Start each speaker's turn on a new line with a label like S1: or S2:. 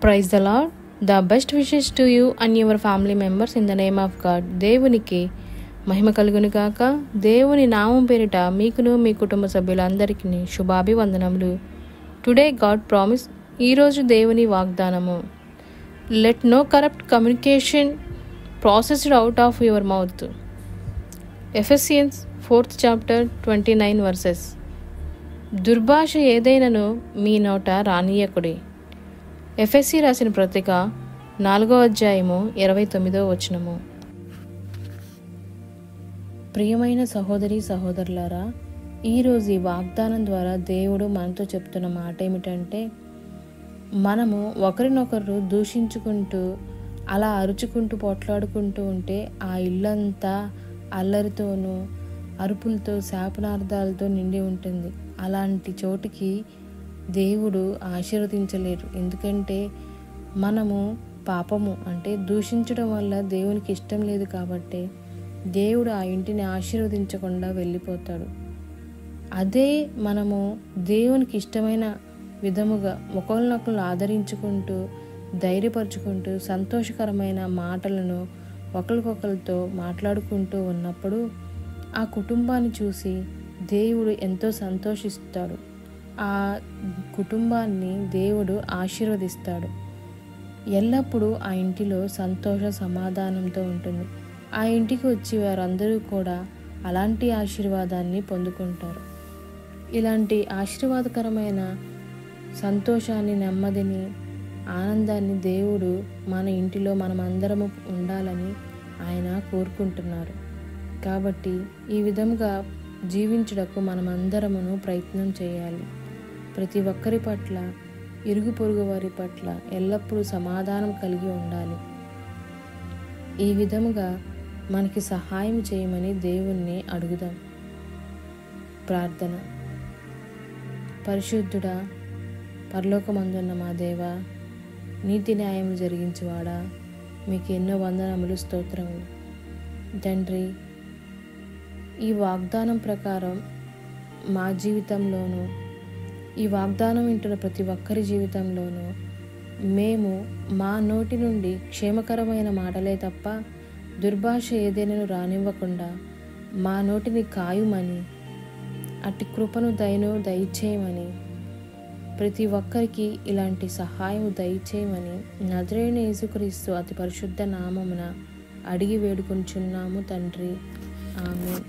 S1: Praise the lord. The best wishes to you and your family members in the name of God. దేవునికి మహిమ కలుగును గాక. దేవుని నామం పేరిట మీకును మీ కుటుంబ సభ్యులందరికీ శుభాభివందనములు. Today God promise. ఈరోజు దేవుని వాగ్దానము. Let no corrupt communication processed out of your mouth. Ephesians 4th chapter 29 verses. దుర్భాష ఏదైనను మీ నోట రానియకుడి. ఎఫెసీ రాసిన పత్రిక 4వ అధ్యాయము 29వ వచనము. ప్రియమైన సహోదరి సహోదరులారా, ఈరోజు ఈ వాగ్దానం ద్వారా దేవుడు మనతో చెప్తున్న మాట ఏమిటంటే, మనము ఒకరినొకరు దూషించుకుంటూ అలా అరుచుకుంటూ పోట్లాడుకుంటూ ఉంటే ఆ ఇల్లంతా అల్లరితోనూ అరుపులతో శాపనార్థాలతో నిండి ఉంటుంది. అలాంటి చోటికి దేవుడు ఆశీర్వదించలేరు. ఎందుకంటే మనము పాపము అంటే దూషించడం వల్ల దేవునికి ఇష్టం లేదు కాబట్టి దేవుడు ఆ ఇంటిని ఆశీర్వదించకుండా వెళ్ళిపోతాడు. అదే మనము దేవునికి ఇష్టమైన విధముగా ఒకరినొకరు ఆదరించుకుంటూ ధైర్యపరుచుకుంటూ సంతోషకరమైన మాటలను ఒకరికొకరితో మాట్లాడుకుంటూ ఉన్నప్పుడు ఆ కుటుంబాన్ని చూసి దేవుడు ఎంతో సంతోషిస్తాడు. ఆ కుటుంబాన్ని దేవుడు ఆశీర్వదిస్తాడు. ఎల్లప్పుడూ ఆ ఇంటిలో సంతోష సమాధానంతో ఉంటుంది. ఆ ఇంటికి వచ్చి వారందరూ కూడా అలాంటి ఆశీర్వాదాన్ని పొందుకుంటారు. ఇలాంటి ఆశీర్వాదకరమైన సంతోషాన్ని, నెమ్మదిని, ఆనందాన్ని దేవుడు మన ఇంటిలో మనమందరము ఉండాలని ఆయన కోరుకుంటున్నారు. కాబట్టి ఈ విధంగా జీవించుటకు మనమందరమును ప్రయత్నం చేయాలి. ప్రతి ఒక్కరి పట్ల, ఇరుగు పొరుగు వారి పట్ల ఎల్లప్పుడూ సమాధానం కలిగి ఉండాలి. ఈ విధముగా మనకి సహాయం చేయమని దేవుణ్ణి అడుగుదాం. ప్రార్థన. పరిశుద్ధుడా, పరలోకమందున్న మా దేవా, నీతి న్యాయములు జరిగించువాడా, మీకు ఎన్నో వందనములు, స్తోత్రములు. తండ్రి, ఈ వాగ్దానం ప్రకారం మా జీవితంలోనూ, ఈ వాగ్దానం వింటున్న ప్రతి ఒక్కరి జీవితంలోనూ మేము మా నోటి నుండి క్షేమకరమైన మాటలే తప్ప దుర్భాష ఏదైనా రానివ్వకుండా మా నోటిని కాయుమని, అట్టి కృపను దయచేయమని, ప్రతి ఒక్కరికి ఇలాంటి సహాయం దయచేయమని నజరేయుడైన యేసుక్రీస్తు అతి పరిశుద్ధ నామమున అడిగి వేడుకొనుచున్నాము తండ్రి. ఆమేన్.